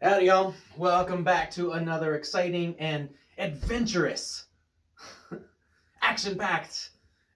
Howdy, y'all. Welcome back to another exciting and adventurous, action-packed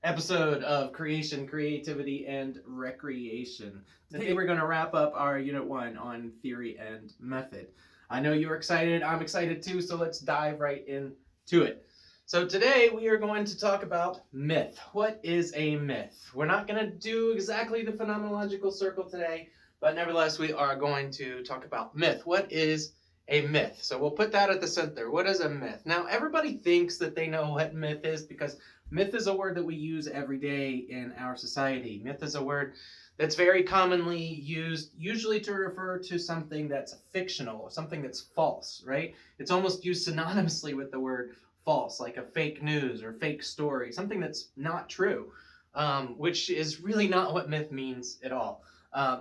episode of Creation, Creativity, and Recreation. Today we're going to wrap up our Unit 1 on Theory and Method. I know you're excited. I'm excited too, so let's dive right into it. So today we are going to talk about myth. What is a myth? We're not going to do exactly the phenomenological circle today, but nevertheless, we are going to talk about myth. What is a myth? So we'll put that at the center. What is a myth? Now, everybody thinks that they know what myth is because myth is a word that we use every day in our society. Myth is a word that's very commonly used, usually to refer to something that's fictional, something that's false, right? It's almost used synonymously with the word false, like a fake news or fake story, something that's not true, which is really not what myth means at all.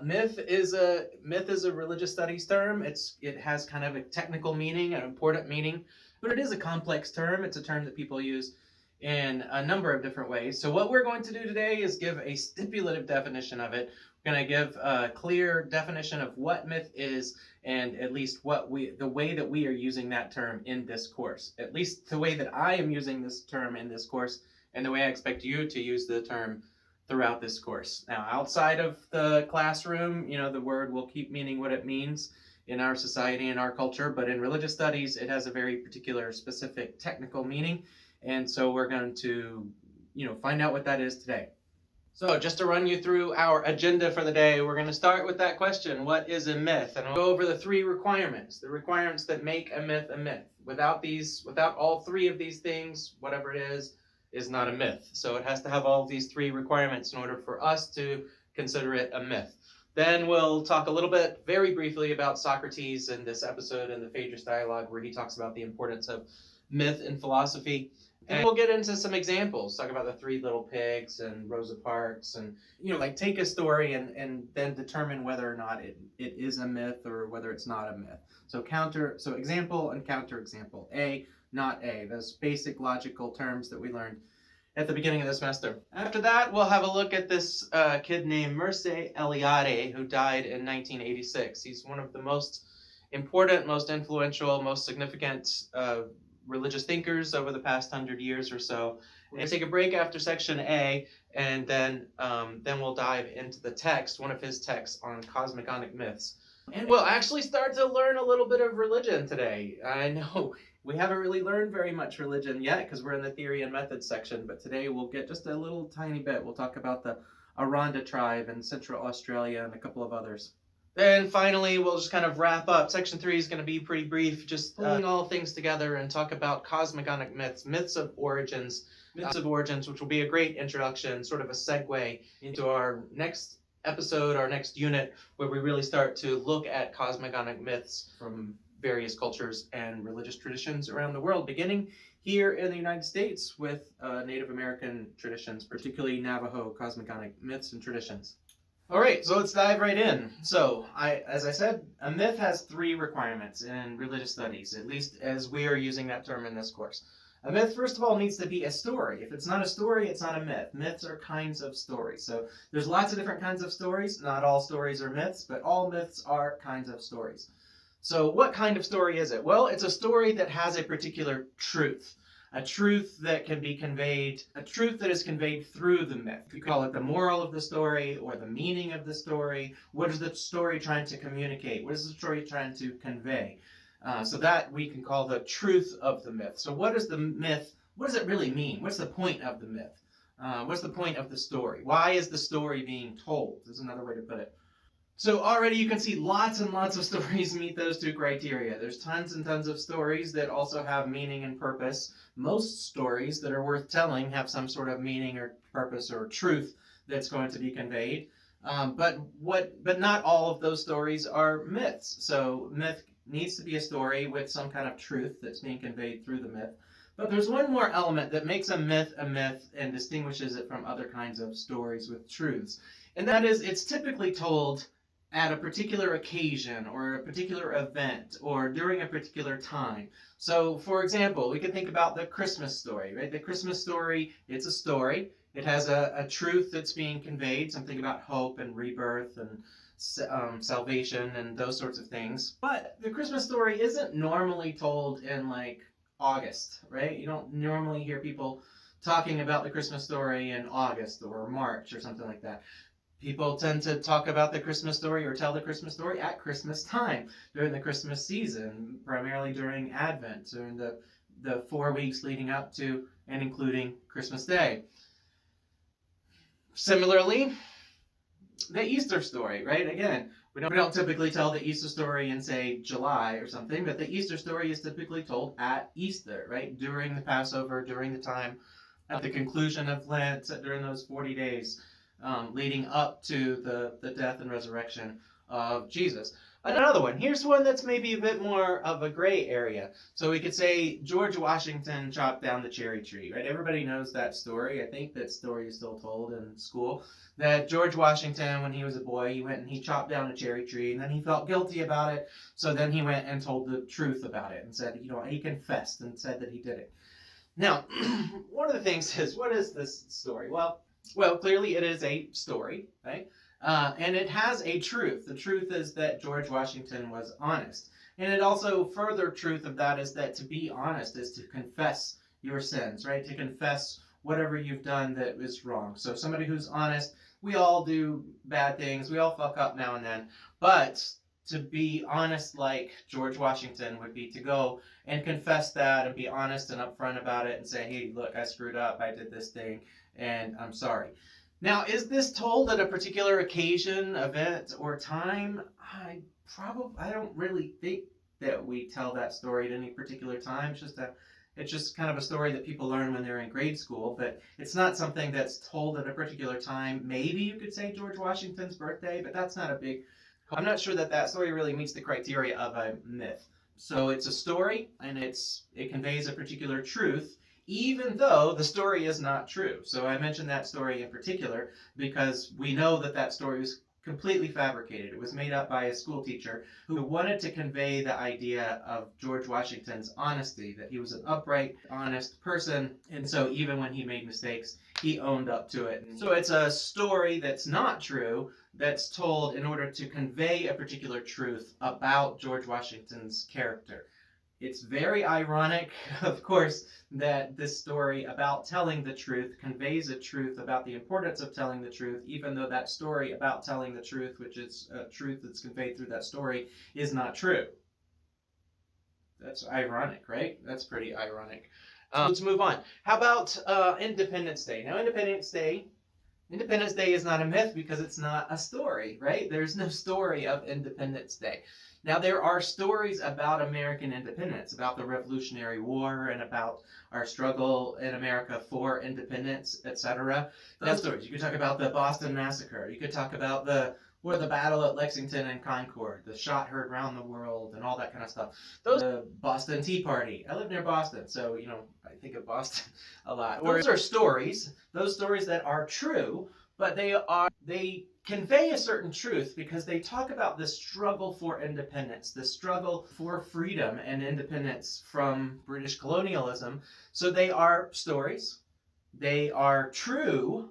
Myth is a religious studies term. It has kind of a technical meaning, an important meaning, but it is a complex term. It's a term that people use in a number of different ways. So what we're going to do today is give a stipulative definition of it. We're going to give a clear definition of what myth is, and at least the way that we are using that term in this course. At least the way that I am using this term in this course, and the way I expect you to use the term throughout this course. Now, outside of the classroom, the word will keep meaning what it means in our society and our culture, but in religious studies, it has a very particular, specific, technical meaning, and so we're going to, find out what that is today. So just to run you through our agenda for the day, we're going to start with that question, what is a myth? And I'll go over the three requirements, the requirements that make a myth a myth. Without all three of these things, whatever it is not a myth. So it has to have all of these three requirements in order for us to consider it a myth. Then we'll talk a little bit, very briefly, about Socrates in this episode in the Phaedrus dialogue, where he talks about the importance of myth in philosophy. And we'll get into some examples, talk about the Three Little Pigs and Rosa Parks, and take a story and then determine whether or not it is a myth or whether it's not a myth. So example and counterexample. A, not A, those basic logical terms that we learned at the beginning of the semester. After that, we'll have a look at this kid named Mircea Eliade, who died in 1986. He's one of the most important, most influential, most significant religious thinkers over the past 100 years or so. We're going to take a break after section A, and then we'll dive into the text, one of his texts on cosmogonic myths. And we'll actually start to learn a little bit of religion today. I know we haven't really learned very much religion yet because we're in the theory and method section, but today we'll get just a little tiny bit. We'll talk about the Aranda tribe in Central Australia and a couple of others. Then finally, we'll just kind of wrap up. Section 3 is going to be pretty brief, just pulling all things together and talk about cosmogonic myths, myths of origins, which will be a great introduction, sort of a segue into our next episode, our next unit, where we really start to look at cosmogonic myths from various cultures and religious traditions around the world, beginning here in the United States with Native American traditions, particularly Navajo cosmogonic myths and traditions. All right, so let's dive right in. So, as I said, a myth has three requirements in religious studies, at least as we are using that term in this course. A myth, first of all, needs to be a story. If it's not a story, it's not a myth. Myths are kinds of stories. So there's lots of different kinds of stories. Not all stories are myths, but all myths are kinds of stories. So what kind of story is it? Well, it's a story that has a particular truth. A truth that can be conveyed, a truth that is conveyed through the myth. You call it the moral of the story or the meaning of the story. What is the story trying to communicate? What is the story trying to convey? So that we can call the truth of the myth. So what is the myth? What does it really mean? What's the point of the myth? What's the point of the story? Why is the story being told? Is another way to put it. So already you can see lots and lots of stories meet those two criteria. There's tons and tons of stories that also have meaning and purpose. Most stories that are worth telling have some sort of meaning or purpose or truth that's going to be conveyed. But not all of those stories are myths. So myth needs to be a story with some kind of truth that's being conveyed through the myth. But there's one more element that makes a myth and distinguishes it from other kinds of stories with truths. And that is, it's typically told at a particular occasion or a particular event or during a particular time. So, for example, we can think about the Christmas story, right? The Christmas story, it's a story. It has a truth that's being conveyed, something about hope and rebirth and salvation and those sorts of things. But the Christmas story isn't normally told in like August, right? You don't normally hear people talking about the Christmas story in August or March or something like that. People tend to talk about the Christmas story or tell the Christmas story at Christmas time, during the Christmas season, primarily during Advent, during the 4 weeks leading up to and including Christmas Day. Similarly, the Easter story, right? Again, we don't typically tell the Easter story in, say, July or something, but the Easter story is typically told at Easter, right? During the Passover, during the time, at the conclusion of Lent, during those 40 days leading up to the death and resurrection of Jesus. Another one. Here's one that's maybe a bit more of a gray area. So we could say George Washington chopped down the cherry tree, right? Everybody knows that story. I think that story is still told in school. That George Washington, when he was a boy, he went and he chopped down a cherry tree, and then he felt guilty about it. So then he went and told the truth about it and said, he confessed and said that he did it. Now, one of the things is, what is this story? Well, clearly it is a story, right? And it has a truth. The truth is that George Washington was honest. And it also, further truth of that is that to be honest is to confess your sins, right? To confess whatever you've done that is wrong. So somebody who's honest, we all do bad things. We all fuck up now and then. But to be honest like George Washington would be to go and confess that and be honest and upfront about it and say, hey, look, I screwed up. I did this thing and I'm sorry. Now, is this told at a particular occasion, event, or time? I don't really think that we tell that story at any particular time. It's just kind of a story that people learn when they're in grade school, but it's not something that's told at a particular time. Maybe you could say George Washington's birthday, but that's not a big... I'm not sure that story really meets the criteria of a myth. So it's a story, and it conveys a particular truth, even though the story is not true. So I mentioned that story in particular because we know that story was completely fabricated. It was made up by a school teacher who wanted to convey the idea of George Washington's honesty, that he was an upright, honest person, and so even when he made mistakes, he owned up to it. So it's a story that's not true, that's told in order to convey a particular truth about George Washington's character. It's very ironic, of course, that this story about telling the truth conveys a truth about the importance of telling the truth, even though that story about telling the truth, which is a truth that's conveyed through that story, is not true. That's ironic, right? That's pretty ironic. Let's move on. How about Independence Day? Now, Independence Day is not a myth because it's not a story, right? There's no story of Independence Day. Now, there are stories about American independence, about the Revolutionary War, and about our struggle in America for independence, etc. Those stories. You could talk about the Boston Massacre. You could talk about the battle at Lexington and Concord, the shot heard round the world, and all that kind of stuff. The Boston Tea Party. I live near Boston, so, I think of Boston a lot. Those are stories. Those stories that are true, but they convey a certain truth because they talk about the struggle for independence, the struggle for freedom and independence from British colonialism. So they are stories, they are true,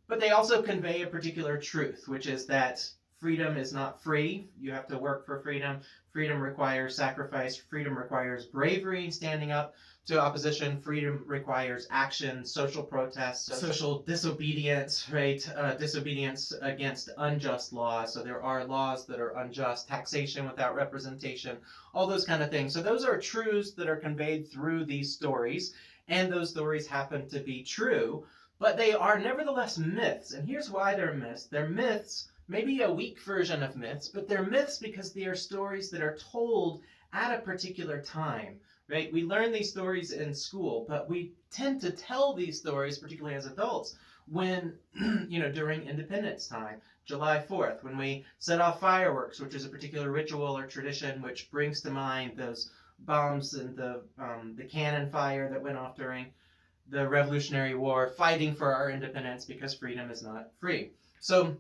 but they also convey a particular truth, which is that freedom is not free. You have to work for freedom. Freedom requires sacrifice. Freedom requires bravery, standing up to opposition. Freedom requires action, social protests, social disobedience, right? Disobedience against unjust laws. So there are laws that are unjust, taxation without representation, all those kind of things. So those are truths that are conveyed through these stories, and those stories happen to be true, but they are nevertheless myths. And here's why they're myths. They're myths, maybe a weak version of myths, but they're myths because they are stories that are told at a particular time. Right? We learn these stories in school, but we tend to tell these stories, particularly as adults, when, during Independence time, July 4th, when we set off fireworks, which is a particular ritual or tradition which brings to mind those bombs and the cannon fire that went off during the Revolutionary War, fighting for our independence because freedom is not free. So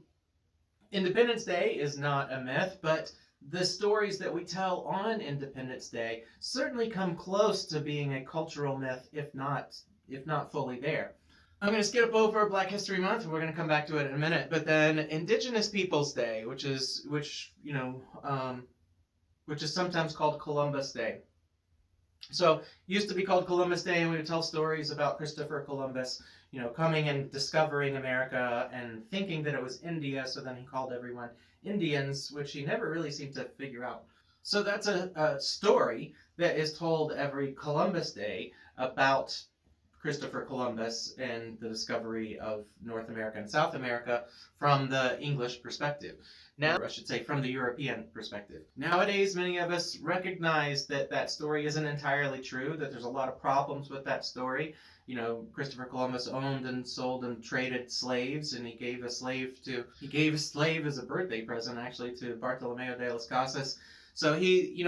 Independence Day is not a myth, but the stories that we tell on Independence Day certainly come close to being a cultural myth, if not fully there. I'm going to skip over Black History Month. We're going to come back to it in a minute. But then Indigenous Peoples Day, which is sometimes called Columbus Day. So used to be called Columbus Day, and we would tell stories about Christopher Columbus, coming and discovering America and thinking that it was India. So then he called everyone Indians, which he never really seemed to figure out. So that's a story that is told every Columbus Day about Christopher Columbus and the discovery of North America and South America from the English perspective. Now, I should say, from the European perspective. Nowadays, many of us recognize that that story isn't entirely true, that there's a lot of problems with that story. Christopher Columbus owned and sold and traded slaves, and he gave a slave as a birthday present, actually, to Bartolomeo de las Casas. So he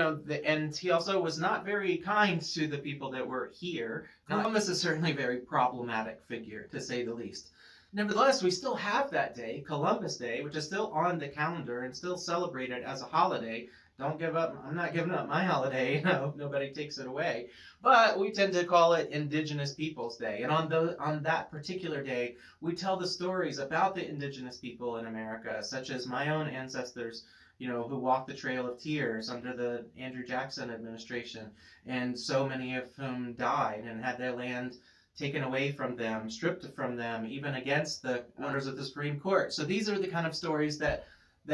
also was not very kind to the people that were here. Columbus is certainly a very problematic figure, to say the least. Nevertheless, we still have that day, Columbus Day, which is still on the calendar and still celebrated as a holiday. Don't give up. I'm not giving up my holiday. Nobody takes it away. But we tend to call it Indigenous Peoples Day. And on that particular day, we tell the stories about the indigenous people in America, such as my own ancestors, who walked the Trail of Tears under the Andrew Jackson administration, and so many of whom died and had their land taken away from them, stripped from them, even against the orders of the Supreme Court. So these are the kind of stories that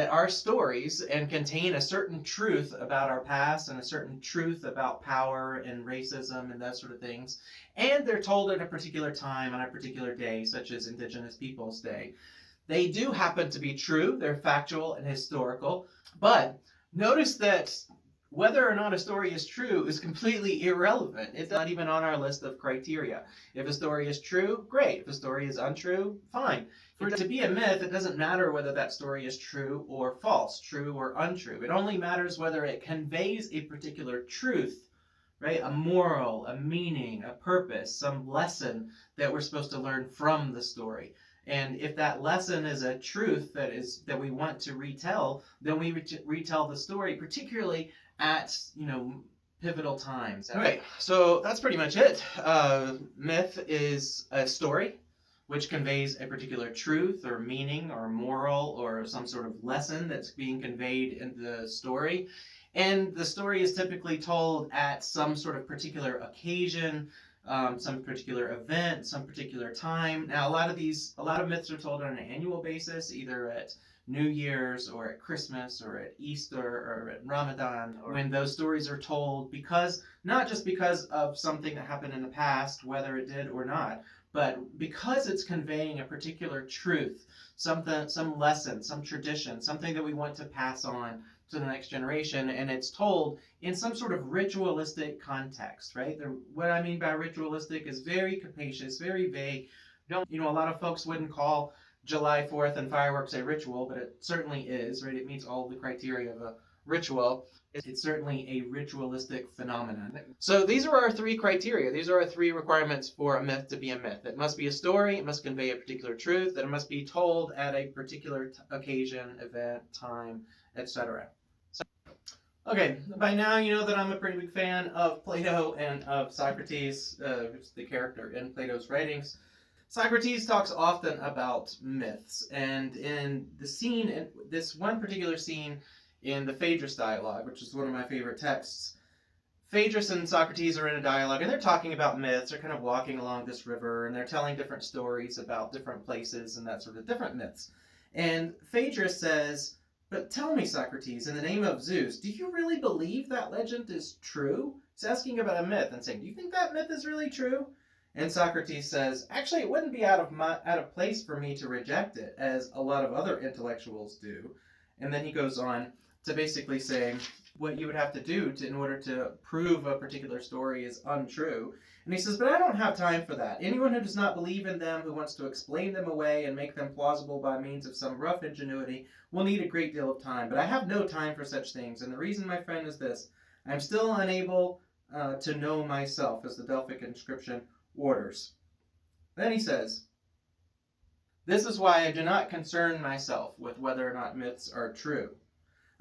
are stories and contain a certain truth about our past and a certain truth about power and racism and that sort of things. And they're told at a particular time on a particular day, such as Indigenous Peoples Day. They do happen to be true. They're factual and historical. But notice that whether or not a story is true is completely irrelevant. It's not even on our list of criteria. If a story is true, great. If a story is untrue, fine. For it to be a myth, it doesn't matter whether that story is true or false, true or untrue. It only matters whether it conveys a particular truth, right? A moral, a meaning, a purpose, some lesson that we're supposed to learn from the story. And if that lesson is a truth that we want to retell, then we retell the story, particularly at pivotal times. All right, so that's pretty much it. Myth is a story which conveys a particular truth or meaning or moral or some sort of lesson that's being conveyed in the story. And the story is typically told at some sort of particular occasion, some particular event, some particular time. Now, a lot of myths are told on an annual basis, either at New Year's or at Christmas or at Easter or at Ramadan, or when those stories are told not just because of something that happened in the past, whether it did or not, but because it's conveying a particular truth, some lesson, some tradition, something that we want to pass on to the next generation, and it's told in some sort of ritualistic context, right? What I mean by ritualistic is very capacious, very vague. A lot of folks wouldn't call July 4th and fireworks a ritual, but it certainly is, right? It meets all the criteria of a ritual. It's certainly a ritualistic phenomenon. So these are our three criteria. These are our three requirements for a myth to be a myth. It must be a story, it must convey a particular truth, that it must be told at a particular occasion, event, time, etc. Okay, by now you know that I'm a pretty big fan of Plato and of Socrates, who's the character in Plato's writings. Socrates talks often about myths, and in this one particular scene in the Phaedrus dialogue, which is one of my favorite texts, Phaedrus and Socrates are in a dialogue, and they're talking about myths. They're kind of walking along this river, and they're telling different stories about different places and that sort of different myths. And Phaedrus says, "But tell me, Socrates, in the name of Zeus, do you really believe that legend is true?" He's asking about a myth and saying, "Do you think that myth is really true?" And Socrates says, "Actually, it wouldn't be out of place for me to reject it, as a lot of other intellectuals do." And then he goes on to basically say what you would have to do in order to prove a particular story is untrue. And he says, "But I don't have time for that. Anyone who does not believe in them, who wants to explain them away and make them plausible by means of some rough ingenuity, will need a great deal of time. But I have no time for such things. And the reason, my friend, is this. I am still unable to know myself, as the Delphic inscription orders." Then he says, "This is why I do not concern myself with whether or not myths are true.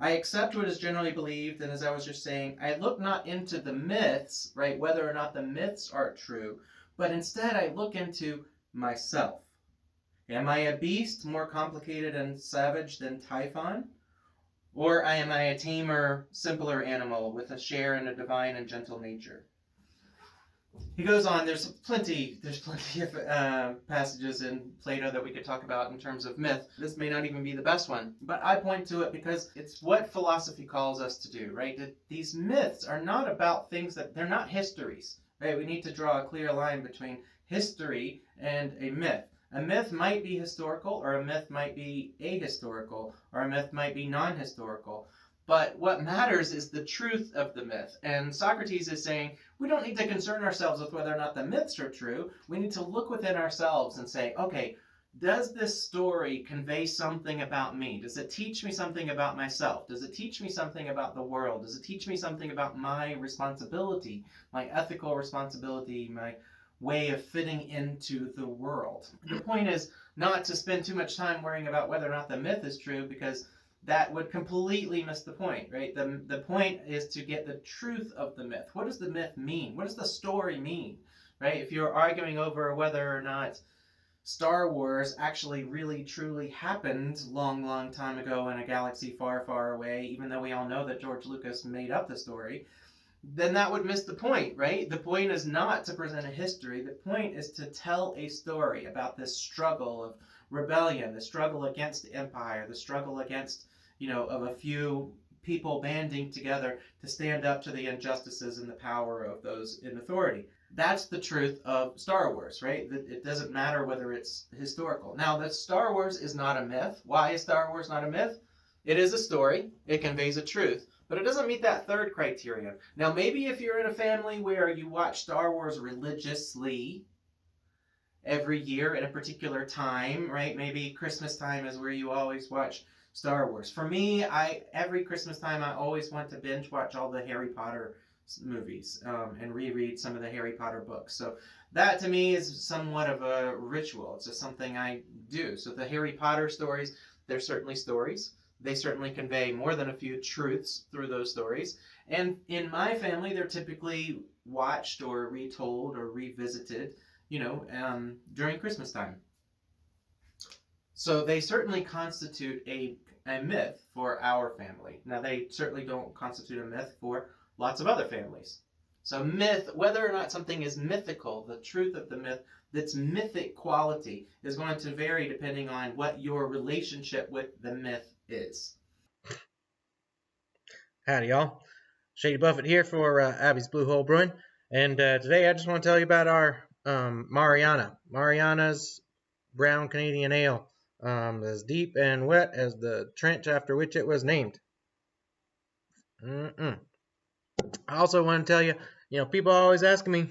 I accept what is generally believed, and as I was just saying, I look not into the myths, right, whether or not the myths are true, but instead I look into myself? Am I a beast more complicated and savage than Typhon? Or am I a tamer, simpler animal with a share in a divine and gentle nature? He goes on. There's plenty of passages in Plato that we could talk about in terms of myth. This may not even be the best one, but I point to it because it's what philosophy calls us to do, right? That these myths are not about things they're not histories, right? We need to draw a clear line between history and a myth. A myth might be historical, or a myth might be ahistorical, or a myth might be non-historical. But what matters is the truth of the myth. And Socrates is saying, we don't need to concern ourselves with whether or not the myths are true. We need to look within ourselves and say, okay, does this story convey something about me? Does it teach me something about myself? Does it teach me something about the world? Does it teach me something about my responsibility, my ethical responsibility, my way of fitting into the world? The point is not to spend too much time worrying about whether or not the myth is true, because that would completely miss the point, right? The point is to get the truth of the myth. What does the myth mean? What does the story mean, right? If you're arguing over whether or not Star Wars actually really truly happened long time ago in a galaxy far away, even though we all know that George Lucas made up the story, then that would miss the point, right? The point is not to present a history. The point is to tell a story about this struggle of rebellion, the struggle against the empire, the struggle against, of a few people banding together to stand up to the injustices and the power of those in authority. That's the truth of Star Wars, right? It doesn't matter whether it's historical. Now, that Star Wars is not a myth. Why is Star Wars not a myth? It is a story. It conveys a truth. But it doesn't meet that third criterion. Now, maybe if you're in a family where you watch Star Wars religiously every year at a particular time, right? Maybe Christmas time is where you always watch Star Wars. For me, every Christmas time I always want to binge watch all the Harry Potter movies and reread some of the Harry Potter books. So that to me is somewhat of a ritual. It's just something I do. So the Harry Potter stories, they're certainly stories. They certainly convey more than a few truths through those stories. And in my family, they're typically watched or retold or revisited, during Christmas time. So they certainly constitute a myth for our family. Now, they certainly don't constitute a myth for lots of other families. So myth, whether or not something is mythical, the truth of the myth, that's mythic quality, is going to vary depending on what your relationship with the myth is. Howdy, y'all. Shady Buffett here for Aby'ss Blue Hole Brewing. And today I just want to tell you about our Mariana's Brown Canadian Ale. As deep and wet as the trench after which it was named. I also want to tell you, people are always asking me,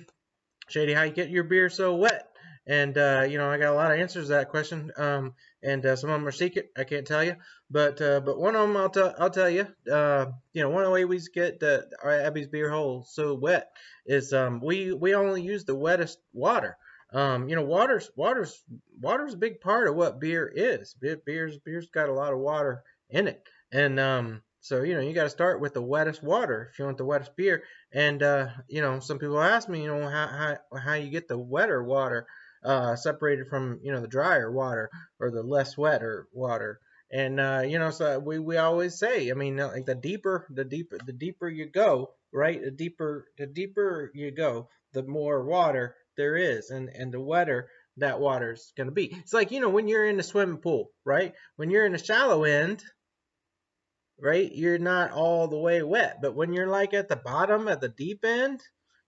Shady, how you get your beer so wet? And I got a lot of answers to that question. And some of them are secret. I can't tell you. But one of them I'll tell you. One of the ways we get our Aby'ss beer hole so wet is we only use the wettest water. Water's a big part of what beer is. Beer's got a lot of water in it, and so you got to start with the wettest water if you want the wettest beer. And some people ask me, how you get the wetter water separated from the drier water or the less wetter water. And so we always say, like the deeper you go, right? The deeper you go, the more water there is, and the wetter that water's gonna be. It's like when you're in the swimming pool, right? When you're in the shallow end, right, you're not all the way wet. But when you're like at the bottom, at the deep end,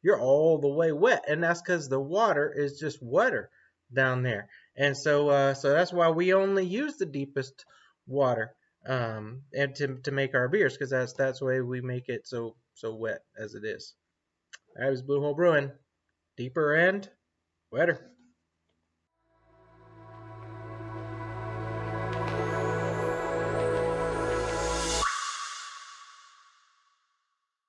you're all the way wet, and that's because the water is just wetter down there. And so that's why we only use the deepest water and to make our beers, because that's the way we make it so wet as it is. That was Blue Hole Brewing. Deeper and wetter.